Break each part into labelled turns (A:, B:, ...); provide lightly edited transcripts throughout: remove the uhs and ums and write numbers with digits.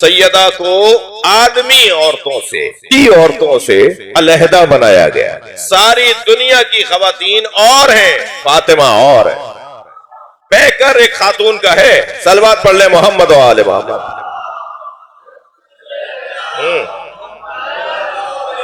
A: سیدہ کو آدمی عورتوں سے علیحدہ بنایا گیا. ساری دنیا کی خواتین اور ہیں، فاطمہ اور ہے. پیکر ایک خاتون کا ہے. صلوات پڑھ لیں محمد و آل محمد.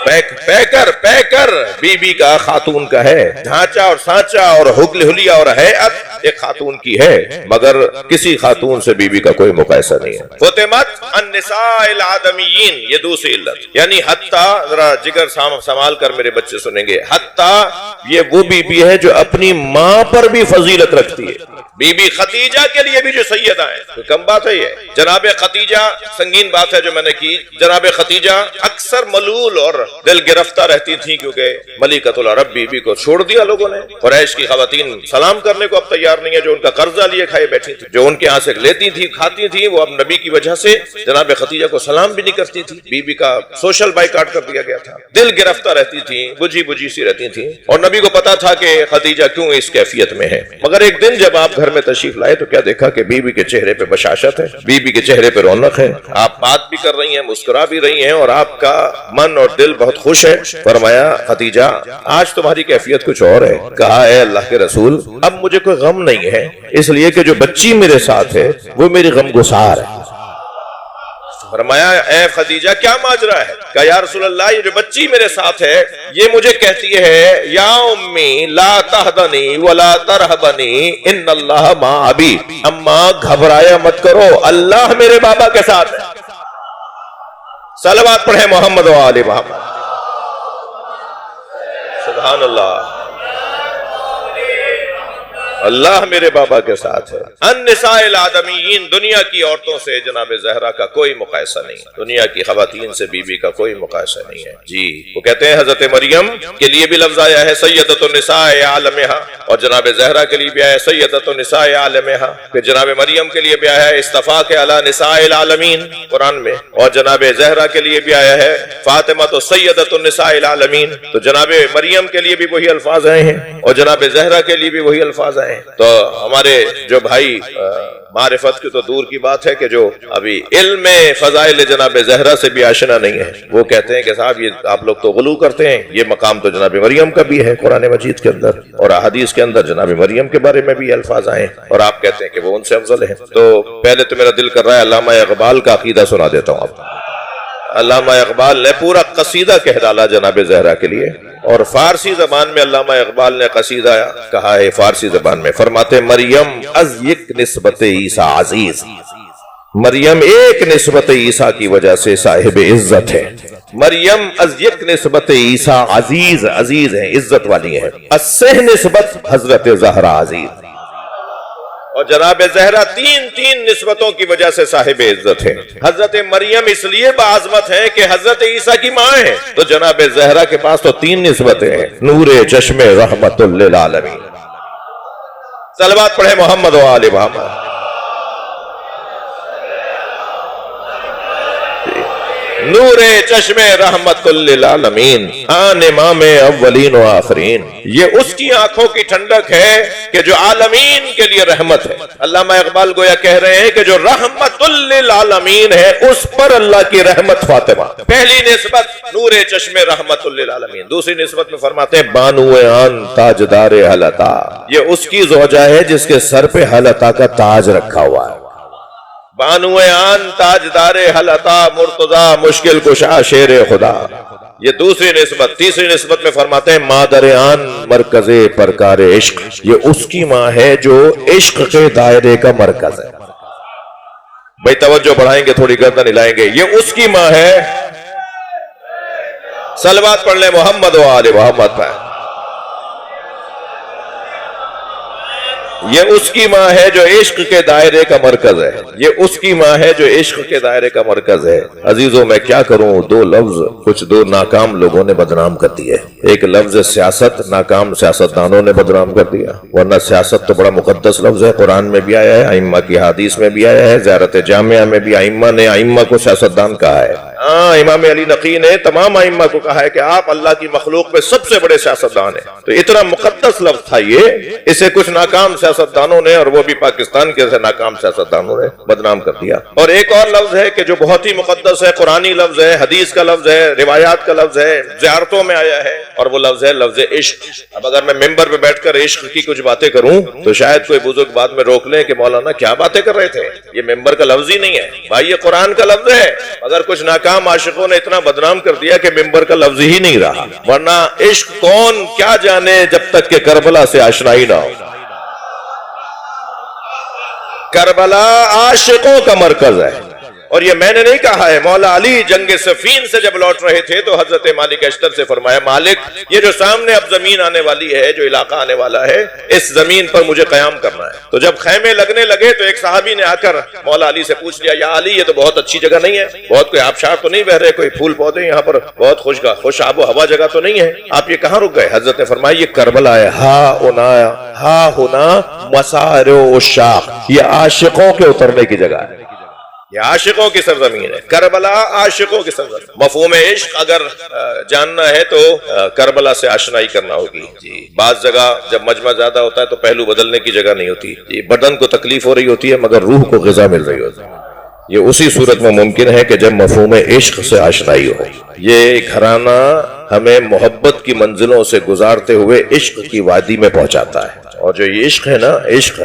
A: پیکر بی بی کا خاتون کا ہے. ڈھانچہ اور سانچہ اور حلیہ اور ہیئت ایک خاتون کی ہے، مگر کسی خاتون سے بی بی کا کوئی مقایسہ نہیں ہے. فتمت النساء العدمیین، یہ دوسری علت، یعنی حتیٰ، ذرا جگر سنبھال کر میرے بچے سنیں گے، حتیٰ یہ وہ بی بی ہے جو اپنی ماں پر بھی فضیلت رکھتی ہے. بی بی خدیجہ کے لیے بھی جو سیدہ ہیں، کم بات ہے یہ. جناب خدیجہ، سنگین بات ہے جو میں نے کی. جناب خدیجہ اکثر ملول اور دل گرفتہ رہتی تھیں، کیونکہ ملکۃ العرب بی بی کو چھوڑ دیا لوگوں نے. قریش کی خواتین سلام کرنے کو اب تیار نہیں ہے، جو ان کا قرضہ لیے کھائے بیٹھی تھی، جو ان کے ہاں سے لیتی تھی کھاتی تھی، وہ اب نبی کی وجہ سے جناب خدیجہ کو سلام بھی نہیں کرتی تھی. بی بی کا سوشل بائیکاٹ کر دیا گیا تھا. دل گرفتہ رہتی تھی، بجھی سی رہتی تھی، اور نبی کو پتا تھا کہ خدیجہ کیوں اس کیفیت میں ہے. مگر ایک دن جب آپ گھر میں تشریف لائے تو کیا دیکھا کہ بی بی کے چہرے پہ بشاشت ہے، بی بی کے چہرے پہ رونق ہے. آپ بات بھی کر رہی ہیں، مسکرا بھی رہی ہیں، اور آپ کا من اور دل بہت خوش ہے. فرمایا خدیجہ آج تمہاری کیفیت کچھ اور ہے. کہا اے اللہ کے رسول، اب مجھے کوئی غم نہیں ہے، اس لیے کہ جو بچی میرے ساتھ ہے وہ میری غم گسار ہے. فرمایا اے خدیجہ کیا ماجرا ہے؟ کہا یا رسول اللہ، یہ جو بچی میرے ساتھ ہے یہ مجھے کہتی ہے یا امی لا تحزنی ولا ترہبنی ان اللہ ما ابی. اماں گھبرایا مت کرو، اللہ میرے بابا کے ساتھ ہے. صلوات پڑھیں محمد و آل محمد. سبحان اللہ، اللہ میرے بابا کے ساتھ ہے. النساء العدمیین، دنیا کی عورتوں سے جناب زہرا کا کوئی مقایسہ نہیں، دنیا کی خواتین سے بی بی کا کوئی مقایسہ نہیں ہے. جی وہ کہتے ہیں حضرت مریم کے لیے بھی لفظ آیا ہے سیدۃ النساء عالمہا، اور جناب زہرا کے لیے بھی آیا ہے سیدۃ النساء عالمہا. پھر جناب مریم کے لیے بھی آیا ہے استفاق علی نساء العالمین قرآن میں، اور جناب زہرا کے لیے بھی آیا ہے فاطمہ تو سیدۃ النساء العالمین. تو جناب مریم کے لیے بھی وہی الفاظ آئے ہیں اور جناب زہرا کے لیے بھی وہی الفاظ آئے ہیں. تو ہمارے جو بھائی معرفت کی تو دور کی بات ہے کہ جو ابھی علم فضائل جناب زہرا سے بھی آشنا نہیں ہے، وہ کہتے ہیں کہ صاحب یہ آپ لوگ تو غلو کرتے ہیں، یہ مقام تو جناب مریم کا بھی ہے قرآن مجید کے اندر، اور احادیث کے اندر جناب مریم کے بارے میں بھی الفاظ آئے ہیں، اور آپ کہتے ہیں کہ وہ ان سے افضل ہے. تو پہلے تو میرا دل کر رہا ہے علامہ اقبال کا عقیدہ سنا دیتا ہوں آپ. علامہ اقبال نے پورا قصیدہ کہہ ڈالا جناب زہرا کے لیے، اور فارسی زبان میں علامہ اقبال نے قصیدہ کہا ہے. فارسی زبان میں فرماتے مریم از یک نسبت عیسیٰ عزیز، مریم ایک نسبت عیسیٰ کی وجہ سے صاحب عزت ہے. مریم از یک نسبت عیسیٰ عزیز، عزیز ہیں، عزت والی ہیں. اسہ نسبت حضرت زہرا عزیز، اور جناب زہرا تین نسبتوں کی وجہ سے صاحب عزت ہے. حضرت مریم اس لیے باعظمت ہے کہ حضرت عیسیٰ کی ماں ہے، تو جناب زہرا کے پاس تو 3 نسبتیں ہیں. نور چشم رحمت للعالمین. صلوات پڑھے محمد و آل محمد. نور چشم رحمت للعالمین، آن امام اولین و آخرین. یہ اس کی آنکھوں کی ٹھنڈک ہے کہ جو عالمین کے لیے رحمت ہے. علامہ اقبال گویا کہہ رہے ہیں کہ جو رحمت للعالمین ہے اس پر اللہ کی رحمت فاطمہ. پہلی نسبت نور چشم رحمت للعالمین. دوسری نسبت میں فرماتے ہیں بانو آن تاجدار حلتا، یہ اس کی زوجہ ہے جس کے سر پہ حلتا کا تاج رکھا ہوا ہے. بانو آن تاجدار حلتا مرتضی مشکل کشا شیر خدا، یہ دوسری نسبت. تیسری نسبت میں فرماتے ہیں مادر آن مرکز پرکار عشق، یہ اس کی ماں ہے جو عشق کے دائرے کا مرکز ہے. بھائی توجہ بڑھائیں گے، تھوڑی گردن ہلائیں گے. یہ اس کی ماں ہے. صلوات پڑھ لیں محمد و آل محمد پر. یہ اس کی ماں ہے جو عشق کے دائرے کا مرکز ہے. یہ اس کی ماں ہے جو عشق کے دائرے کا مرکز ہے. عزیزوں میں کیا کروں، 2 لفظ کچھ 2 ناکام لوگوں نے بدنام کر دیے. ایک لفظ سیاست، ناکام سیاستدانوں نے بدنام کر دیا، ورنہ سیاست تو بڑا مقدس لفظ ہے. قرآن میں بھی آیا ہے، ائمہ کی حدیث میں بھی آیا ہے، زیارت جامعہ میں بھی ائمہ نے ائمہ کو سیاستدان کہا ہے. امام علی نقی نے تمام ائمہ کو کہا ہے کہ آپ اللہ کی مخلوق میں سب سے بڑے سیاستدان ہیں. تو اتنا مقدس لفظ تھا یہ، اسے کچھ ناکام سیاست سیاستدانوں نے، اور وہ بھی پاکستان کے ناکام سیاستدانوں نے بدنام کر دیا۔ اور ایک اور لفظ ہے کہ جو بہت ہی مقدس ہے، قرآنی لفظ ہے، حدیث کا لفظ ہے، روایات کا لفظ ہے، زیارتوں میں آیا ہے، اور وہ لفظ ہے لفظ عشق۔ اب اگر میں ممبر پہ بیٹھ کر عشق کی کچھ باتیں کروں تو شاید کوئی بزرگ بعد میں روک لیں کہ مولانا کیا باتیں کر رہے تھے، یہ ممبر کا لفظ ہی نہیں ہے بھائی، یہ قرآن کا لفظ ہے۔ اگر کچھ ناکام عاشقوں نے اتنا بدنام کر دیا کہ ممبر کا لفظ ہی نہیں رہا، ورنہ عشق کون کیا جانے جب تک کہ کربلا سے آشنائی نہ ہو۔ کربلا عاشقوں کا مرکز ہے، اور یہ میں نے نہیں کہا ہے، مولا علی جنگ صفین سے جب لوٹ رہے تھے تو حضرت مالک اشتر سے فرمایا، مالک یہ جو سامنے اب زمین آنے والی ہے، جو علاقہ آنے والا ہے، اس زمین پر مجھے قیام کرنا ہے۔ تو جب خیمے لگنے لگے تو ایک صحابی نے آ کر مولا علی سے پوچھ لیا، یا علی یہ تو بہت اچھی جگہ نہیں ہے، بہت کوئی آبشار تو نہیں بہ رہے، کوئی پھول پودے یہاں پر بہت خوش آب و ہوا جگہ تو نہیں ہے، آپ یہ کہاں رک گئے؟ حضرت نے فرمایا یہ کربلا ہے، ہا ہونا مسار الشاق، یہ عاشقوں کے اترنے کی جگہ ہے، یہ عاشقوں کی سرزمین ہے، کربلا عاشقوں کی سرزمین۔ مفہوم عشق اگر جاننا ہے تو کربلا سے آشنائی کرنا ہوگی جی۔ بعض جگہ جب مجمع زیادہ ہوتا ہے تو پہلو بدلنے کی جگہ نہیں ہوتی جی، بدن کو تکلیف ہو رہی ہوتی ہے مگر روح کو غذا مل رہی ہوتی ہے۔ یہ اسی صورت میں ممکن ہے کہ جب مفہوم عشق سے آشنائی ہو۔ یہ گھرانہ ہمیں محبت کی منزلوں سے گزارتے ہوئے عشق کی وادی میں پہنچاتا ہے، اور جو یہ عشق ہے نا، عشق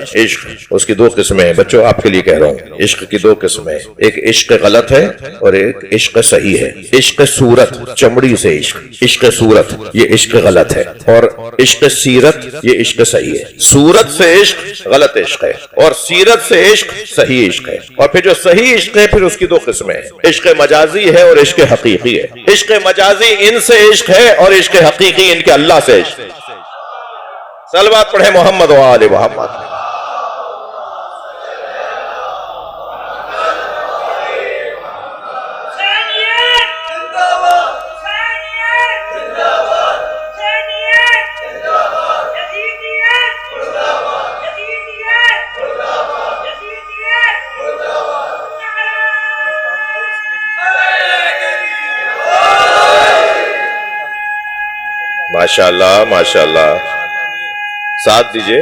A: اس کی دو قسمیں ہیں بچوں، آپ کے لیے کہہ رہا ہوں، عشق کی دو قسمیں ہیں، ایک عشق غلط ہے اور ایک عشق صحیح ہے۔ عشق صورت، چمڑی سے عشق صورت یہ عشق غلط ہے، اور عشق سیرت یہ عشق صحیح ہے۔ صورت سے عشق غلط عشق ہے، اور سیرت سے عشق صحیح عشق ہے، اور پھر جو صحیح عشق ہے پھر اس کی دو قسمیں ہیں، عشق مجازی ہے اور عشق حقیقی ہے۔ عشق مجازی ان سے عشق ہے اور عشق حقیقی ان کے اللہ سے عشق ہے۔ صلوات پڑھیں محمد و آل محمد۔ ماشاءاللہ ماشاءاللہ، ساتھ دیجئے۔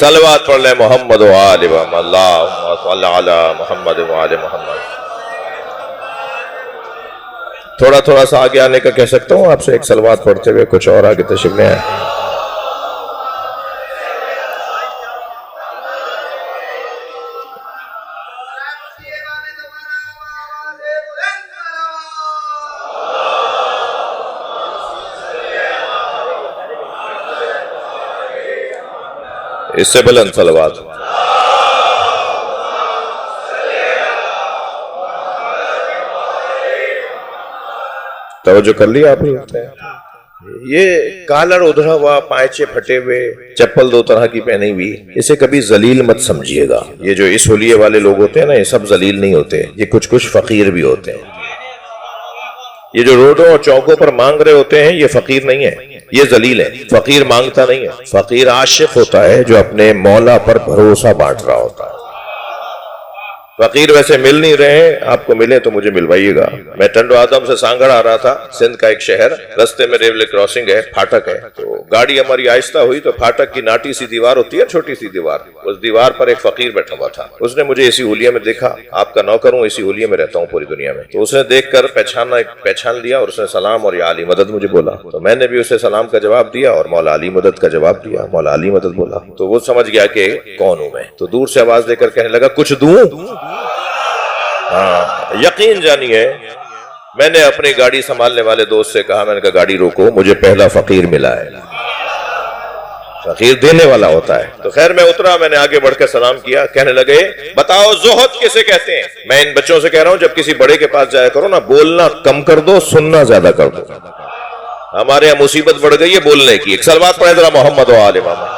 A: صلوات پڑھ لیں محمد و آل محمد، اللہم صل علی محمد و آل محمد۔ تھوڑا سا آگے آنے کا کہہ سکتا ہوں آپ سے، ایک صلوات پڑھتے ہوئے کچھ اور آگے تشریف لے آئیں۔ اس سے بلند صلوات۔ توجہ کر لیا آپ نے؟ یہ کالر ادھرا ہوا، پائچے پھٹے ہوئے، چپل دو طرح کی پہنی ہوئی، اسے کبھی ذلیل مت سمجھیے گا۔ یہ جو اس حلیے والے لوگ ہوتے ہیں نا، یہ سب ذلیل نہیں ہوتے، یہ کچھ فقیر بھی ہوتے ہیں۔ یہ جو روڈوں اور چوکوں پر مانگ رہے ہوتے ہیں یہ فقیر نہیں ہے، یہ ذلیل ہے۔ فقیر مانگتا نہیں ہے، فقیر عاشق ہوتا ہے جو اپنے مولا پر بھروسہ بانٹ رہا ہوتا ہے۔ فقیر ویسے مل نہیں رہے، آپ کو ملے تو مجھے ملوائیے گا۔ میں ٹنڈو آدم سے سانگڑ آ رہا تھا، سندھ کا ایک شہر، رستے میں ریلوے کراسنگ ہے، پھاٹک ہے، تو گاڑی ہماری آہستہ ہوئی تو پھاٹک کی ناٹی سی دیوار ہوتی ہے، چھوٹی سی دیوار، اس دیوار پر ایک فقیر بیٹھا ہوا تھا۔ اس نے مجھے اسی حلیے میں دیکھا، آپ کا نوکر ہوں، اسی حلیے میں رہتا ہوں پوری دنیا میں، تو اس نے دیکھ کر پہچان لیا، اور اس نے سلام اور یا علی مدد مجھے بولا، تو میں نے بھی اسے سلام کا جواب دیا اور مولا علی مدد کا جواب دیا، مولا علی مدد بولا، تو وہ سمجھ گیا کہ کون ہوں میں، تو دور سے آواز دے کر کہنے لگا کچھ دوں؟ ہاں، یقین جانیے میں نے اپنی گاڑی سنبھالنے والے دوست سے کہا، میں نے کہا گاڑی روکو، مجھے پہلا فقیر ملا ہے۔ فقیر دینے والا ہوتا ہے۔ تو خیر میں اترا، میں نے آگے بڑھ کے سلام کیا، کہنے لگے بتاؤ زہد کسے کہتے ہیں؟ میں ان بچوں سے کہہ رہا ہوں جب کسی بڑے کے پاس جایا کرو نا، بولنا کم کر دو، سننا زیادہ کر دو۔ ہمارے یہاں مصیبت بڑھ گئی ہے بولنے کی۔ ایک صلوات پڑھیں ذرا محمد و آل محمد۔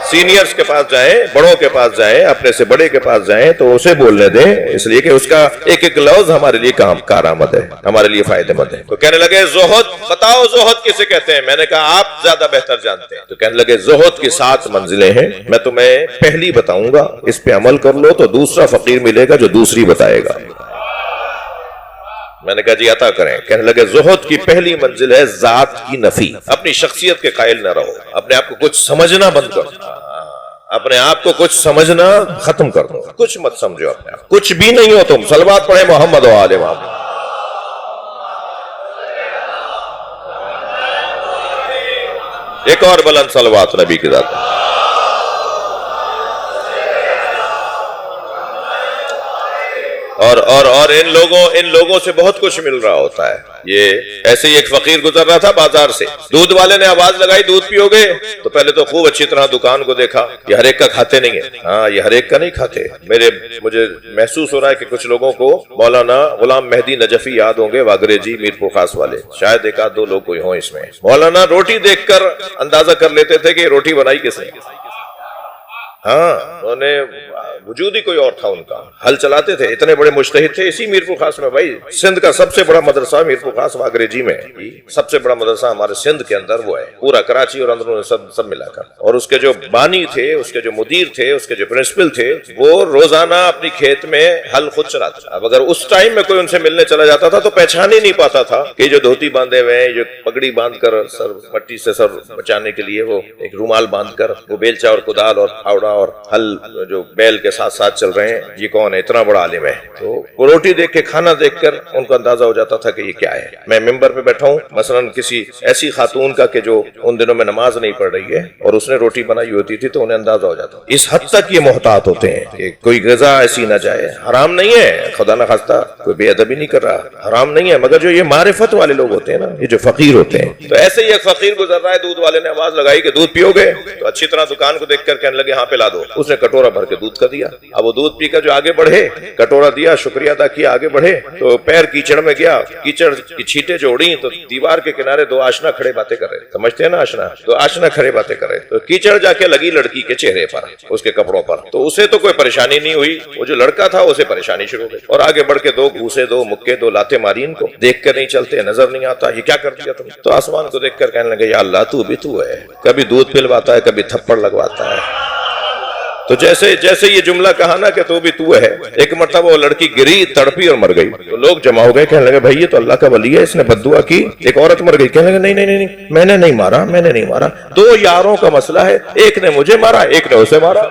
A: سینئرز کے پاس جائیں، بڑوں کے پاس جائیں، اپنے سے بڑے کے پاس جائیں تو اسے بولنے دیں، اس لیے کہ اس کا ایک ایک لفظ ہمارے لیے کارآمد ہے، ہمارے لیے فائدہ مند ہے۔ تو کہنے لگے زہد، بتاؤ زہد کسے کہتے ہیں؟ میں نے کہا آپ زیادہ بہتر جانتے ہیں۔ تو کہنے لگے زہد کی 7 منزلیں ہیں، میں تمہیں پہلی بتاؤں گا، اس پہ عمل کر لو تو دوسرا فقیر ملے گا جو دوسری بتائے گا۔ میں نے کہا جی عطا کریں. کہنے لگے زہد کی پہلی منزل ہے ذات کی نفی. اپنی شخصیت کے قائل نہ رہو, اپنے آپ کو کچھ سمجھنا بند کرو, اپنے آپ کو کچھ سمجھنا ختم کر دو, کچھ مت سمجھو اپنے آپ, کچھ بھی نہیں ہو تم. صلوات پڑھے محمد و آل محمد. ایک اور بلند صلوات نبی کی ذات. اور ان لوگوں سے بہت کچھ مل رہا ہوتا ہے. یہ ایسے ہی ایک فقیر گزر رہا تھا بازار سے, دودھ والے نے آواز لگائی دودھ پیو گے؟ تو پہلے تو خوب اچھی طرح دکان کو دیکھا, یہ ہر ایک کا کھاتے نہیں ہے. ہاں یہ ہر ایک کا نہیں کھاتے. مجھے محسوس ہو رہا ہے کہ کچھ لوگوں کو مولانا غلام مہدی نجفی یاد ہوں گے, واگرے جی میرپور خاص والے, شاید ایک آدھ دو لوگ کوئی ہوں اس میں. مولانا روٹی دیکھ کر اندازہ کر لیتے تھے کہ روٹی بنائی کس نے. ہاں انہوں نے وجود ہی کوئی اور تھا ان کا, حل چلاتے تھے, اتنے بڑے مجتہد تھے. اسی میرپور خاص میں بھائی, سندھ کا سب سے بڑا مدرسہ میرپور خاص واگرے جی میں, سب سے بڑا مدرسہ ہمارے سندھ کے اندر وہ ہے, پورا کراچی اور اندروں سب ملا کر. اور اس کے جو بانی تھے, اس کے جو مدیر تھے, اس کے جو پرنسپل تھے, وہ روزانہ اپنی کھیت میں حل خود چلاتے. اب اگر اس ٹائم میں کوئی ان سے ملنے چلا جاتا تھا تو پہچان ہی نہیں پاتا تھا کہ جو دھوتی باندھے ہوئے ہیں, جو پگڑی باندھ کر سر مٹی سے سر بچانے کے لیے وہ ایک رومال باندھ کر وہ بیلچا اور کدال اور پھاوڑا اور ہل جو بیل کے ساتھ ساتھ چل رہے ہیں, یہ کون ہے, اتنا بڑا عالم ہے. تو وہ روٹی دیکھ کے, کھانا دیکھ کر ان کو اندازہ ہو جاتا تھا کہ یہ کیا ہے. میں ممبر پہ بیٹھا ہوں مثلا کسی ایسی خاتون کا کہ جو ان دنوں میں نماز نہیں پڑھ رہی ہے اور اس نے روٹی بنائی ہوتی تھی, تو انہیں اندازہ ہو جاتا. اس حد تک یہ محتاط ہوتے ہیں کہ کوئی غذا ایسی نہ جائے. حرام نہیں ہے, خدا نہ خواستہ کوئی بے ادبی نہیں کر رہا, حرام نہیں ہے, مگر جو یہ معرفت والے لوگ ہوتے ہیں نا, یہ جو فقیر ہوتے ہیں. تو ایسے ہی ایک فقیر گزر رہا ہے, دودھ والے نے آواز لگائی کہ دودھ پیو گے؟ تو اچھی طرح دکان کو دیکھ کر کہنے لگے ہاں پلا دو. اس نے کٹورا بھر کے دودھ کا دیا. اب وہ دودھ پی کر جو آگے بڑھے, کٹورا دیا, شکریہ ادا کیا, آگے بڑھے تو پیر کیچڑ میں گیا, کیچڑ کی چھینٹیں جو اڑی تو دیوار کے کنارے دو آشنا کھڑے باتیں کر رہے, سمجھتے ہیں نا آشنا, تو آشنا کھڑے باتیں کر رہے. تو کیچڑ جا کے لگی لڑکی کے چہرے پر, اس کے کپڑوں پر. تو اسے تو کوئی پریشانی نہیں ہوئی, وہ جو لڑکا تھا اسے پریشانی شروع ہو گئی. اور آگے بڑھ کے دو گھوسے, دو مکے, دو لاتے ماری ان کو. دیکھ کر نہیں چلتے, نظر نہیں آتا, یہ کیا کر دیا تم. تو آسمان کو دیکھ کر کہنے لگے یا اللہ تو بھی تو ہے, کبھی دودھ پلواتا ہے, کبھی تھپڑ لگواتا ہے. تو جیسے یہ جملہ کہا نا کہ تو بھی تو ہے, ایک مرتبہ وہ لڑکی گری, تڑپی اور مر گئی. تو لوگ جمع ہو گئے, کہنے لگے بھائی یہ تو اللہ کا ولی ہے, اس نے بد دعا کی, ایک عورت مر گئی. کہنے لگے نہیں, میں نے نہیں مارا, میں نے نہیں مارا, دو یاروں کا مسئلہ ہے, ایک نے مجھے مارا, ایک نے اسے مارا.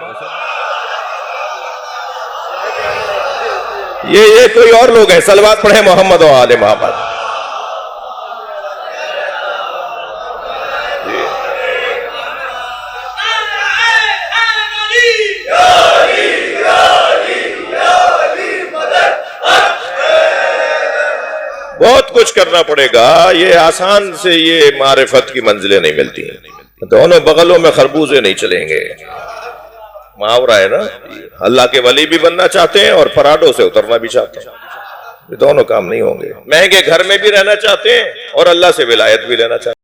A: یہ کوئی اور لوگ ہیں. صلوات پڑھیں محمد و آل محمد. بہت کچھ کرنا پڑے گا, یہ آسان سے یہ معرفت کی منزلیں نہیں ملتی. دونوں بغلوں میں خربوزے نہیں چلیں گے, محاورہ ہے نا. اللہ کے ولی بھی بننا چاہتے ہیں اور پراڈوں سے اترنا بھی چاہتے ہیں, یہ دونوں کام نہیں ہوں گے. مہنگے گھر میں بھی رہنا چاہتے ہیں اور اللہ سے ولایت بھی لینا چاہتے ہیں.